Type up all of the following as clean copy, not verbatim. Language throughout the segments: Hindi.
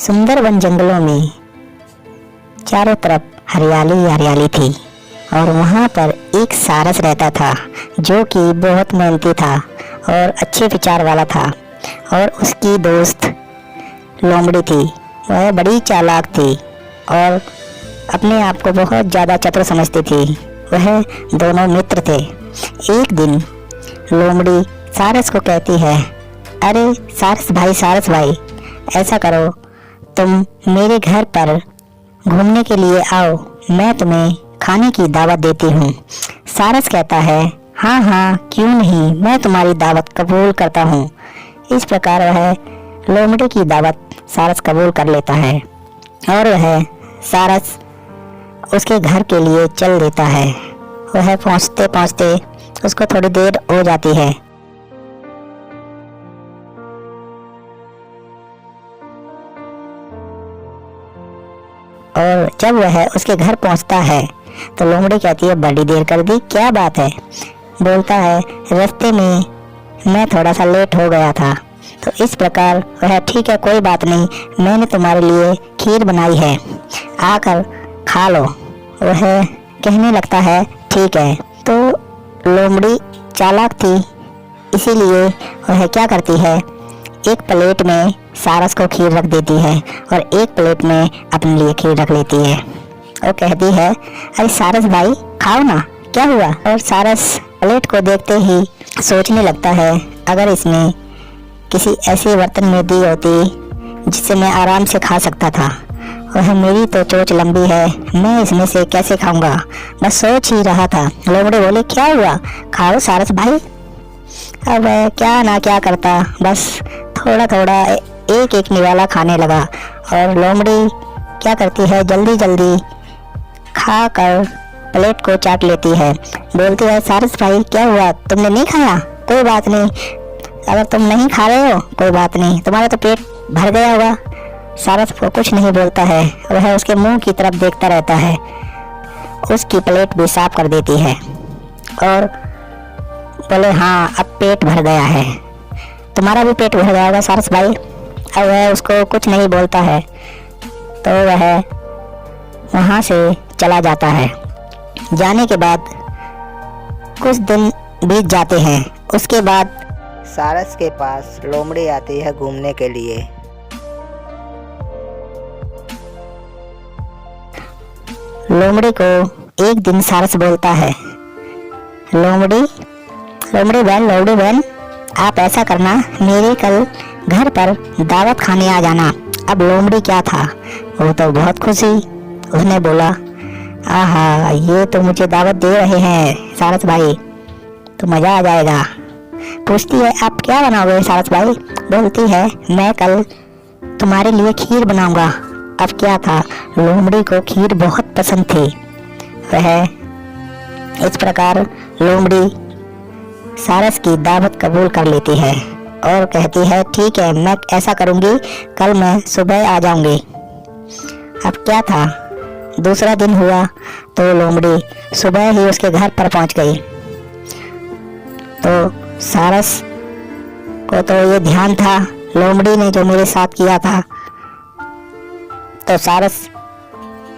सुंदर वन जंगलों में चारों तरफ हरियाली ही हरियाली थी और वहाँ पर एक सारस रहता था जो कि बहुत मेहनती था और अच्छे विचार वाला था। और उसकी दोस्त लोमड़ी थी, वह बड़ी चालाक थी और अपने आप को बहुत ज़्यादा चतुर समझती थी। वह दोनों मित्र थे। एक दिन लोमड़ी सारस को कहती है, अरे सारस भाई ऐसा करो, तुम मेरे घर पर घूमने के लिए आओ, मैं तुम्हें खाने की दावत देती हूँ। सारस कहता है, हाँ हाँ क्यों नहीं, मैं तुम्हारी दावत कबूल करता हूँ। इस प्रकार वह लोमड़ी की दावत सारस कबूल कर लेता है और वह सारस उसके घर के लिए चल देता है। वह पहुँचते पहुँचते उसको थोड़ी देर हो जाती है। और जब वह उसके घर पहुंचता है तो लोमड़ी कहती है, बड़ी देर कर दी, क्या बात है? बोलता है, रास्ते में मैं थोड़ा सा लेट हो गया था। तो इस प्रकार वह, ठीक है कोई बात नहीं, मैंने तुम्हारे लिए खीर बनाई है, आकर खा लो। वह कहने लगता है, ठीक है। तो लोमड़ी चालाक थी, इसीलिए वह क्या करती है, एक प्लेट में सारस को खीर रख देती है और एक प्लेट में अपने लिए खीर रख लेती है और कहती है, अरे सारस भाई खाओ ना, क्या हुआ? और सारस प्लेट को देखते ही सोचने लगता है, अगर इसमें किसी ऐसे बर्तन में दी होती जिससे मैं आराम से खा सकता था। वह मेरी तो चोंच लंबी है, मैं इसमें से कैसे खाऊंगा? मैं सोच ही रहा था। लोमड़ी बोले, क्या हुआ, खाओ सारस भाई। अब क्या ना क्या करता, बस थोड़ा थोड़ा एक एक निवाला खाने लगा और लोमड़ी क्या करती है, जल्दी जल्दी खा कर प्लेट को चाट लेती है। बोलती है, सारस भाई क्या हुआ, तुमने नहीं खाया? कोई बात नहीं, अगर तुम नहीं खा रहे हो कोई बात नहीं, तुम्हारा तो पेट भर गया होगा। सारस को कुछ नहीं बोलता है, वह उसके मुंह की तरफ देखता रहता है। उसकी प्लेट भी साफ कर देती है और बोले, हाँ अब पेट भर गया है, तुम्हारा भी पेट भर गया होगा सारस भाई। अब वह उसको कुछ नहीं बोलता है तो वह वहाँ से चला जाता है। जाने के बाद कुछ दिन बीत जाते हैं। उसके बाद सारस के पास लोमड़ी आती है घूमने के लिए। लोमड़ी को एक दिन सारस बोलता है, लोमड़ी बहन आप ऐसा करना, मेरे कल घर पर दावत खाने आ जाना। अब लोमड़ी क्या था, वो तो बहुत खुशी, उसने बोला, आहा ये तो मुझे दावत दे रहे हैं सारस भाई, तो मज़ा आ जाएगा। पूछती है, आप क्या बनाओगे सारस भाई? बोलती है, मैं कल तुम्हारे लिए खीर बनाऊंगा। अब क्या था, लोमड़ी को खीर बहुत पसंद थी। वह इस प्रकार लोमड़ी सारस की दावत कबूल कर लेती है और कहती है, ठीक है मैं ऐसा करूँगी, कल मैं सुबह आ जाऊँगी। अब क्या था, दूसरा दिन हुआ तो लोमड़ी सुबह ही उसके घर पर पहुँच गई। तो सारस को तो ये ध्यान था लोमड़ी ने जो मेरे साथ किया था, तो सारस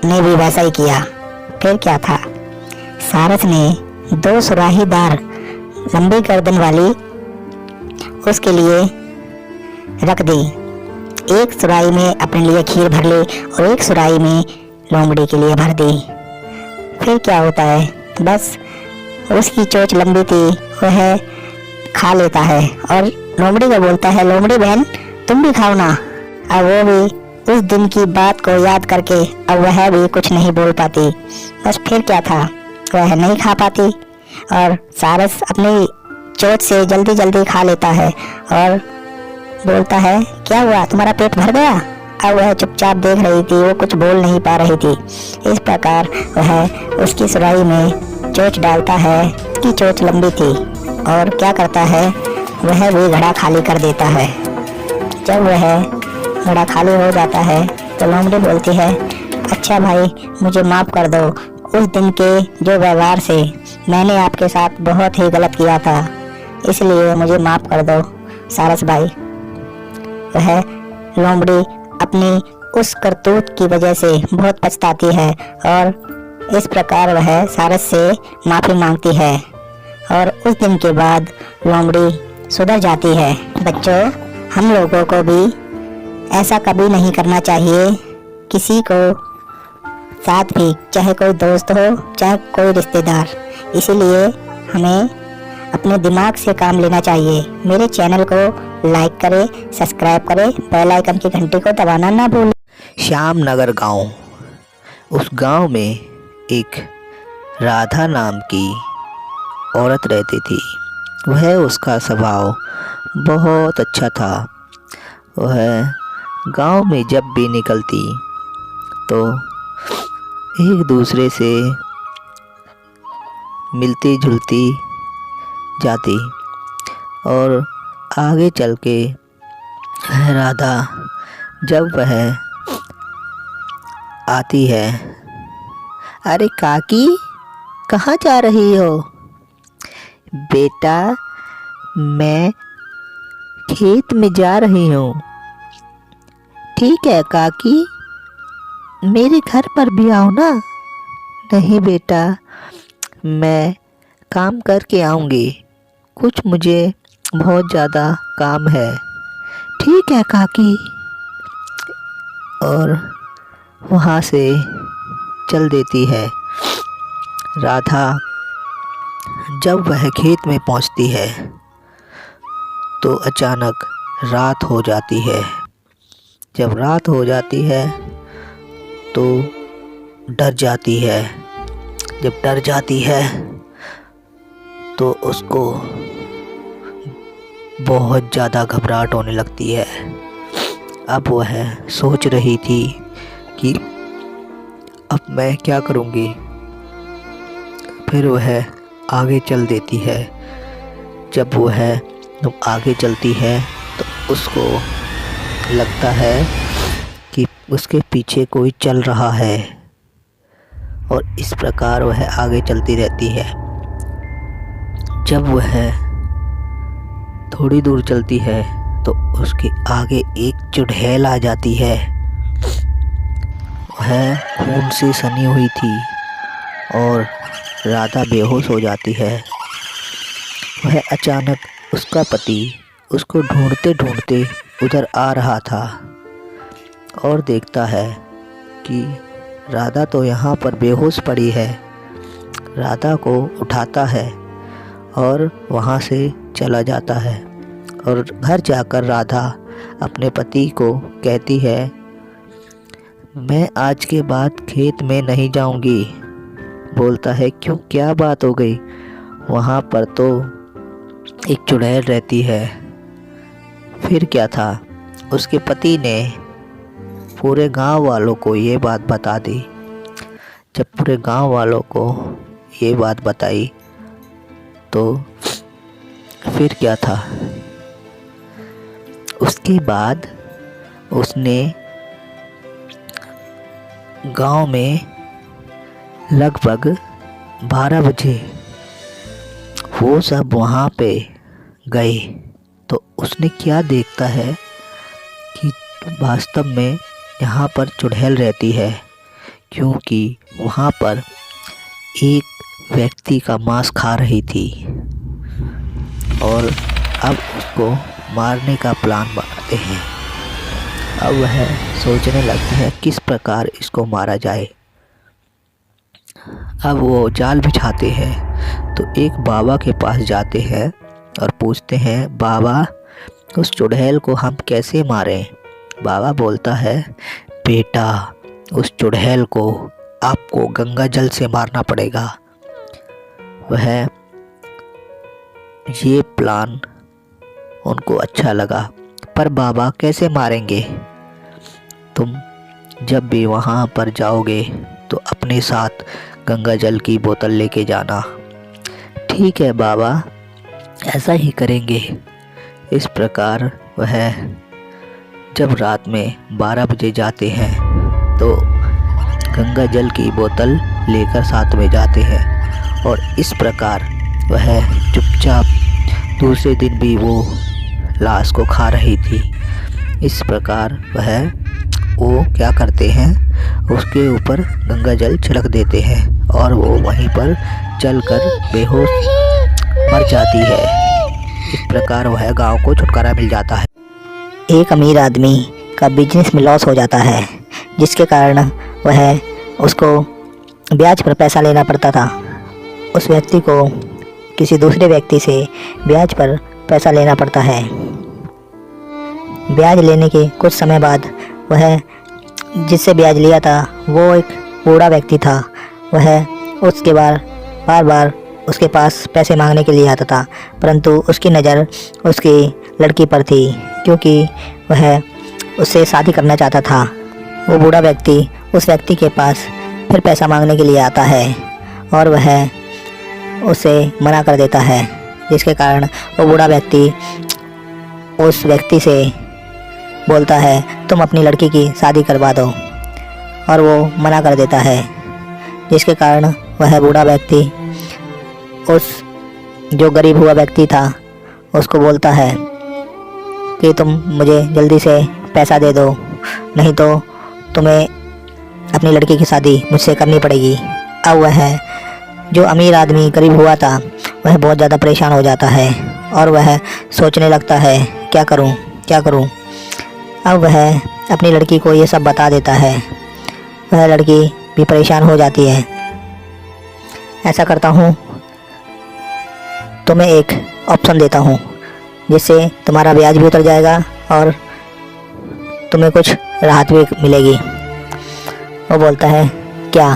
ने भी वैसा ही किया। फिर क्या था, सारस ने 2 सुराहीदार लंबी गर्दन वाली उसके लिए रख दी। एक सुराही में अपने लिए खीर भर ली और एक सुराही में लोमड़ी के लिए भर दी। फिर क्या होता है, बस उसकी चोंच लंबी थी, वह खा लेता है और लोमड़ी को बोलता है, लोमड़ी बहन तुम भी खाओ ना। अब वो भी उस दिन की बात को याद करके अब वह भी कुछ नहीं बोल पाती। बस फिर क्या था, वह नहीं खा पाती और सारस अपनी चोट से जल्दी जल्दी खा लेता है और बोलता है, क्या हुआ तुम्हारा पेट भर गया? अब वह चुपचाप देख रही थी, वो कुछ बोल नहीं पा रही थी। इस प्रकार वह उसकी सुराही में चोंच डालता है, उसकी चोंच लंबी थी और क्या करता है, वह भी घड़ा खाली कर देता है। जब वह घड़ा खाली हो जाता है तो लोमड़ी बोलती है, अच्छा भाई मुझे माफ़ कर दो, उस दिन के जो व्यवहार से मैंने आपके साथ बहुत ही गलत किया था, इसलिए मुझे माफ़ कर दो सारस भाई। वह लोमड़ी अपनी उस करतूत की वजह से बहुत पछताती है और इस प्रकार वह सारस से माफ़ी मांगती है और उस दिन के बाद लोमड़ी सुधर जाती है। बच्चों, हम लोगों को भी ऐसा कभी नहीं करना चाहिए। किसी को साथ भी, चाहे कोई दोस्त हो चाहे कोई रिश्तेदार, इसीलिए हमें अपने दिमाग से काम लेना चाहिए। मेरे चैनल को लाइक करें, सब्सक्राइब करें, बेल आइकन की घंटी को दबाना ना भूलें। श्यामनगर गांव। उस गांव में एक राधा नाम की औरत रहती थी। वह उसका स्वभाव बहुत अच्छा था। वह गांव में जब भी निकलती तो एक दूसरे से मिलती जुलती जाती और आगे चल के राधा जब वह आती है, अरे काकी कहाँ जा रही हो? बेटा मैं खेत में जा रही हूँ। ठीक है काकी, मेरे घर पर भी आओ ना। नहीं बेटा, मैं काम करके आऊँगी, कुछ मुझे बहुत ज़्यादा काम है। ठीक है काकी। और वहाँ से चल देती है। राधा जब वह खेत में पहुँचती है तो अचानक रात हो जाती है। जब रात हो जाती है तो डर जाती है। जब डर जाती है तो उसको बहुत ज़्यादा घबराहट होने लगती है। अब वह सोच रही थी कि अब मैं क्या करूँगी। फिर वह आगे चल देती है। जब वह आगे चलती है तो उसको लगता है कि उसके पीछे कोई चल रहा है और इस प्रकार वह आगे चलती रहती है। जब वह थोड़ी दूर चलती है तो उसके आगे एक चुड़ैल आ जाती है। वह खून से सनी हुई थी और राधा बेहोश हो जाती है। वह अचानक उसका पति उसको ढूंढते ढूंढते उधर आ रहा था और देखता है कि राधा तो यहाँ पर बेहोश पड़ी है। राधा को उठाता है और वहाँ से चला जाता है और घर जाकर राधा अपने पति को कहती है, मैं आज के बाद खेत में नहीं जाऊँगी। बोलता है, क्यों, क्या बात हो गई? वहाँ पर तो एक चुड़ैल रहती है। फिर क्या था, उसके पति ने पूरे गांव वालों को ये बात बता दी। जब पूरे गांव वालों को ये बात बताई तो फिर क्या था, उसके बाद उसने गांव में लगभग 12 बजे वो सब वहाँ पे गए तो उसने क्या देखता है कि वास्तव में यहाँ पर चुड़ैल रहती है, क्योंकि वहाँ पर एक व्यक्ति का मांस खा रही थी और अब उसको मारने का प्लान बनाते हैं। अब वह सोचने लगती है किस प्रकार इसको मारा जाए। अब वो जाल बिछाते हैं तो एक बाबा के पास जाते हैं और पूछते हैं, बाबा उस चुड़ैल को हम कैसे मारें? बाबा बोलता है, बेटा उस चुड़ैल को आपको गंगा जल से मारना पड़ेगा। वह ये प्लान उनको अच्छा लगा, पर बाबा कैसे मारेंगे? तुम जब भी वहाँ पर जाओगे तो अपने साथ गंगा जल की बोतल लेके जाना। ठीक है बाबा, ऐसा ही करेंगे। इस प्रकार वह जब रात में 12 बजे जाते हैं तो गंगा जल की बोतल लेकर साथ में जाते हैं और इस प्रकार वह चुपचाप दूसरे दिन भी वो लाश को खा रही थी। इस प्रकार वो क्या करते हैं, उसके ऊपर गंगा जल छिड़क देते हैं और वो वहीं पर जलकर बेहोश मर जाती है। इस प्रकार वह गांव को छुटकारा मिल जाता है। एक अमीर आदमी का बिजनेस में लॉस हो जाता है, जिसके कारण वह उसको ब्याज पर पैसा लेना पड़ता था। उस व्यक्ति को किसी दूसरे व्यक्ति से ब्याज पर पैसा लेना पड़ता है। ब्याज लेने के कुछ समय बाद वह जिससे ब्याज लिया था वो एक बूढ़ा व्यक्ति था। वह उसके बार बार उसके पास पैसे मांगने के लिए आता था, परंतु उसकी नज़र उसकी लड़की पर थी, क्योंकि वह उससे शादी करना चाहता था। वो बूढ़ा व्यक्ति उस व्यक्ति के पास फिर पैसा मांगने के लिए आता है और वह उसे मना कर देता है, जिसके कारण वो बूढ़ा व्यक्ति उस व्यक्ति से बोलता है तुम अपनी लड़की की शादी करवा दो, और वो मना कर देता है, जिसके कारण वह बूढ़ा व्यक्ति उस जो गरीब हुआ व्यक्ति था उसको बोलता है कि तुम मुझे जल्दी से पैसा दे दो, नहीं तो तुम्हें अपनी लड़की की शादी मुझसे करनी पड़ेगी। अब वह जो अमीर आदमी गरीब हुआ था वह बहुत ज़्यादा परेशान हो जाता है और वह सोचने लगता है क्या करूं, क्या करूं। अब वह अपनी लड़की को ये सब बता देता है। वह लड़की भी परेशान हो जाती है। ऐसा करता हूँ, तुम्हें एक ऑप्शन देता हूँ जिससे तुम्हारा ब्याज भी उतर जाएगा और तुम्हें कुछ राहत भी मिलेगी। वो बोलता है क्या?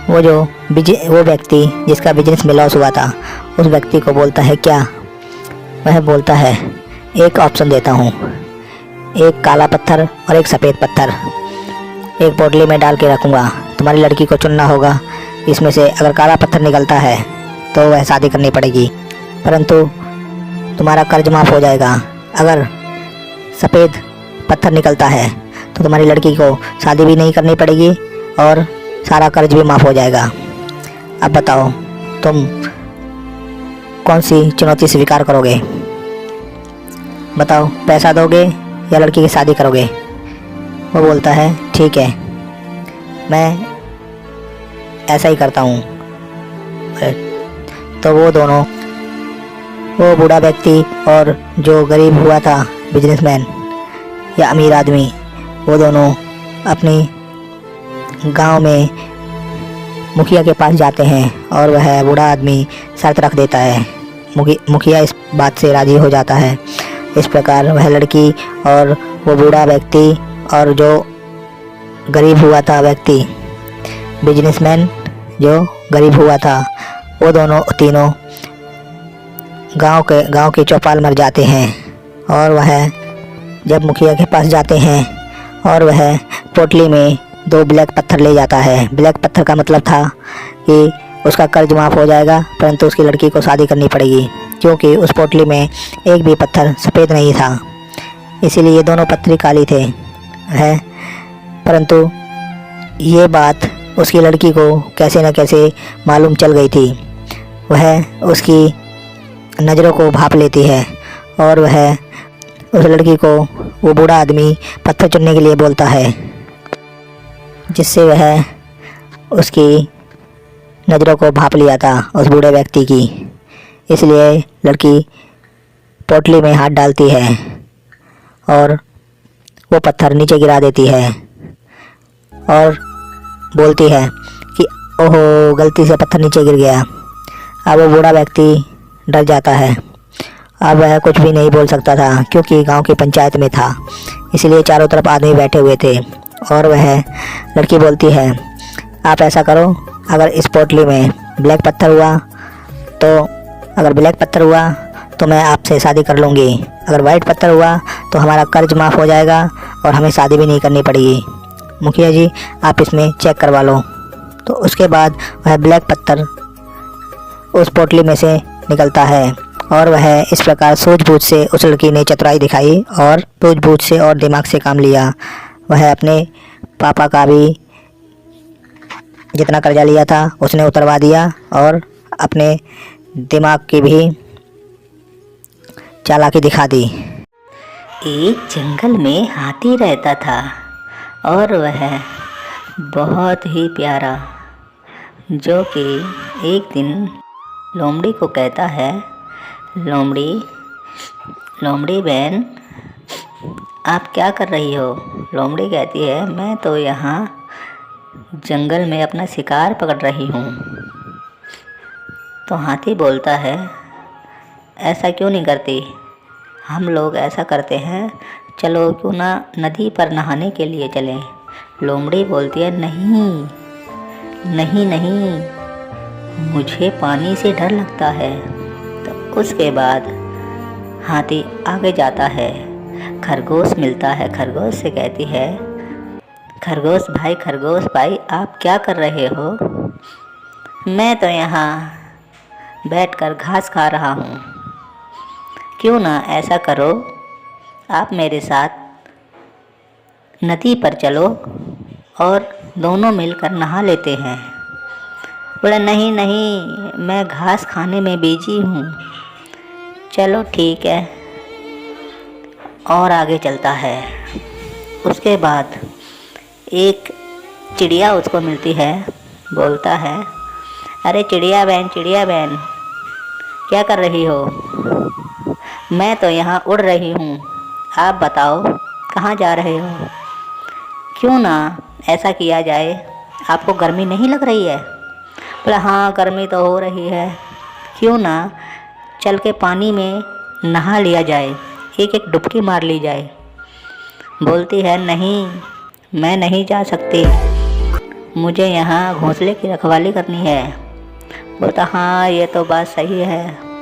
वो व्यक्ति जिसका बिजनेस में लॉस हुआ था उस व्यक्ति को बोलता है क्या? वह बोलता है एक ऑप्शन देता हूँ, एक काला पत्थर और एक सफ़ेद पत्थर एक पोटली में डाल के रखूँगा। तुम्हारी लड़की को चुनना होगा, इसमें से अगर काला पत्थर निकलता है तो वह शादी करनी पड़ेगी, परंतु तुम्हारा कर्ज माफ़ हो जाएगा। अगर सफ़ेद पत्थर निकलता है तो तुम्हारी लड़की को शादी भी नहीं करनी पड़ेगी और सारा कर्ज भी माफ़ हो जाएगा। अब बताओ तुम कौन सी चुनौती स्वीकार करोगे? बताओ, पैसा दोगे या लड़की की शादी करोगे? वो बोलता है ठीक है, मैं ऐसा ही करता हूँ। तो वो दोनों, वो बूढ़ा व्यक्ति और जो गरीब हुआ था बिजनेसमैन या अमीर आदमी, वो दोनों अपनी गांव में मुखिया के पास जाते हैं और वह बूढ़ा आदमी शर्त रख देता है। मुखिया इस बात से राज़ी हो जाता है। इस प्रकार वह लड़की और वो बूढ़ा व्यक्ति और जो गरीब हुआ था व्यक्ति, बिजनेसमैन जो गरीब हुआ था, वो तीनों गांव के चौपाल मर जाते हैं। और वह जब मुखिया के पास जाते हैं और वह पोटली में 2 ब्लैक पत्थर ले जाता है। ब्लैक पत्थर का मतलब था कि उसका कर्ज माफ़ हो जाएगा, परंतु उसकी लड़की को शादी करनी पड़ेगी, क्योंकि उस पोटली में एक भी पत्थर सफ़ेद नहीं था, इसीलिए दोनों पत्थर काली थे। परंतु ये बात उसकी लड़की को कैसे न कैसे मालूम चल गई थी। वह उसकी नज़रों को भांप लेती है और वह उस लड़की को वो बूढ़ा आदमी पत्थर चुनने के लिए बोलता है, जिससे वह उसकी नज़रों को भांप लिया था उस बूढ़े व्यक्ति की। इसलिए लड़की पोटली में हाथ डालती है और वो पत्थर नीचे गिरा देती है और बोलती है कि ओहो, गलती से पत्थर नीचे गिर गया। अब वो बूढ़ा व्यक्ति डर जाता है। अब वह कुछ भी नहीं बोल सकता था, क्योंकि गांव की पंचायत में था, इसलिए चारों तरफ आदमी बैठे हुए थे। और वह लड़की बोलती है, आप ऐसा करो, अगर इस पोटली में ब्लैक पत्थर हुआ तो मैं आपसे शादी कर लूँगी, अगर वाइट पत्थर हुआ तो हमारा कर्ज माफ़ हो जाएगा और हमें शादी भी नहीं करनी पड़ेगी। मुखिया जी, आप इसमें चेक करवा लो। तो उसके बाद वह ब्लैक पत्थर उस पोटली में से निकलता है और वह इस प्रकार सूझबूझ से, उस लड़की ने चतुराई दिखाई और सूझबूझ से और दिमाग से काम लिया। वह अपने पापा का भी जितना कर्जा लिया था उसने उतरवा दिया और अपने दिमाग की भी चालाकी दिखा दी। एक जंगल में हाथी रहता था और वह बहुत ही प्यारा, जो कि एक दिन लोमड़ी को कहता है, लोमड़ी लोमड़ी बहन आप क्या कर रही हो। लोमड़ी कहती है, मैं तो यहाँ जंगल में अपना शिकार पकड़ रही हूँ। तो हाथी बोलता है, ऐसा क्यों नहीं करती, हम लोग ऐसा करते हैं, चलो क्यों ना नदी पर नहाने के लिए चलें। लोमड़ी बोलती है, नहीं नहीं नहीं, मुझे पानी से डर लगता है। तो उसके बाद हाथी आगे जाता है, खरगोश मिलता है, खरगोश से कहती है, खरगोश भाई आप क्या कर रहे हो। मैं तो यहाँ बैठकर घास खा रहा हूँ, क्यों ना ऐसा करो, आप मेरे साथ नदी पर चलो और दोनों मिलकर नहा लेते हैं। बोला, नहीं नहीं, मैं घास खाने में बिजी हूँ। चलो ठीक है, और आगे चलता है। उसके बाद एक चिड़िया उसको मिलती है, बोलता है, अरे चिड़िया बहन क्या कर रही हो। मैं तो यहाँ उड़ रही हूँ, आप बताओ कहाँ जा रहे हो। क्यों ना ऐसा किया जाए, आपको गर्मी नहीं लग रही है। बोला, हाँ गर्मी तो हो रही है, क्यों ना चल के पानी में नहा लिया जाए, एक एक डुबकी मार ली जाए। बोलती है, नहीं मैं नहीं जा सकती, मुझे यहाँ घोंसले की रखवाली करनी है। बोलता, हाँ ये तो बात सही है।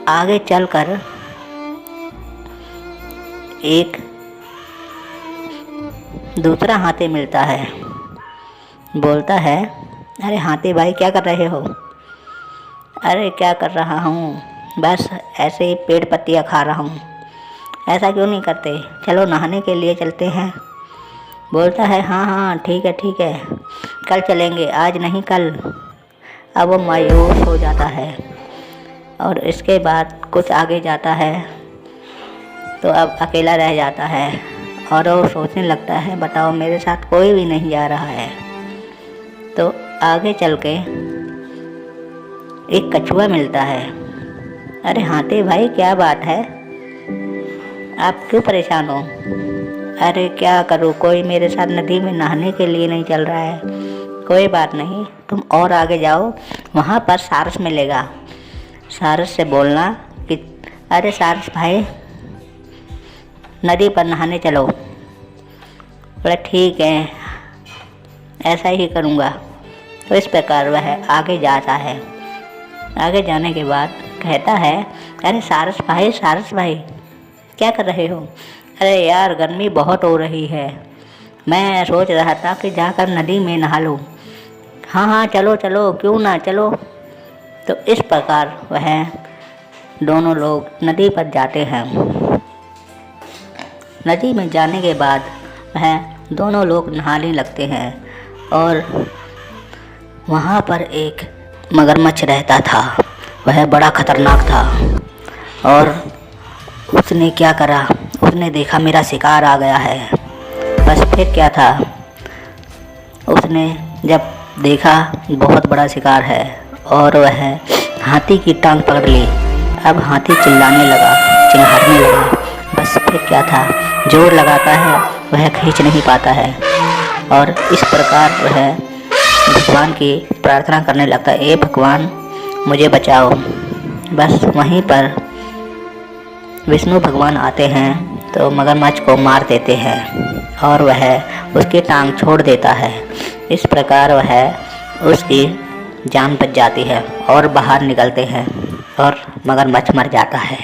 आगे चलकर एक दूसरा हाथी मिलता है, बोलता है, अरे हाथी भाई क्या कर रहे हो। अरे क्या कर रहा हूँ, बस ऐसे ही पेड़ पत्तियाँ खा रहा हूँ। ऐसा क्यों नहीं करते, चलो नहाने के लिए चलते हैं। बोलता है, हाँ ठीक है, कल चलेंगे, आज नहीं कल। अब वो मायूस हो जाता है और इसके बाद कुछ आगे जाता है तो अब अकेला रह जाता है और वो सोचने लगता है, बताओ मेरे साथ कोई भी नहीं जा रहा है। तो आगे चल के एक कछुआ मिलता है। अरे हाथी भाई क्या बात है, आप क्यों परेशान हो। अरे क्या करूँ, कोई मेरे साथ नदी में नहाने के लिए नहीं चल रहा है। कोई बात नहीं, तुम और आगे जाओ, वहाँ पर सारस मिलेगा, सारस से बोलना कि अरे सारस भाई नदी पर नहाने चलो। बोला, ठीक है ऐसा ही करूँगा। तो इस प्रकार वह आगे जाता है। आगे जाने के बाद कहता है, अरे सारस भाई क्या कर रहे हो। अरे यार गर्मी बहुत हो रही है, मैं सोच रहा था कि जाकर नदी में नहा लूँ। हाँ चलो क्यों ना चलो। तो इस प्रकार वह दोनों लोग नदी पर जाते हैं। नदी में जाने के बाद वह दोनों लोग नहाने लगते हैं और वहाँ पर एक मगरमच्छ रहता था। वह बड़ा खतरनाक था और उसने क्या करा, उसने देखा मेरा शिकार आ गया है। बस फिर क्या था, उसने जब देखा बहुत बड़ा शिकार है और वह हाथी की टांग पकड़ ली। अब हाथी चिल्लाने लगा, चिल्लाने लगा। बस फिर क्या था, जोर लगाता है वह खींच नहीं पाता है और इस प्रकार वह भगवान की प्रार्थना करने लगता है, ए भगवान मुझे बचाओ। बस वहीं पर विष्णु भगवान आते हैं तो मगरमच्छ को मार देते हैं और वह उसकी टांग छोड़ देता है। इस प्रकार वह उसकी जान बच जाती है और बाहर निकलते हैं और मगरमच्छ मर जाता है।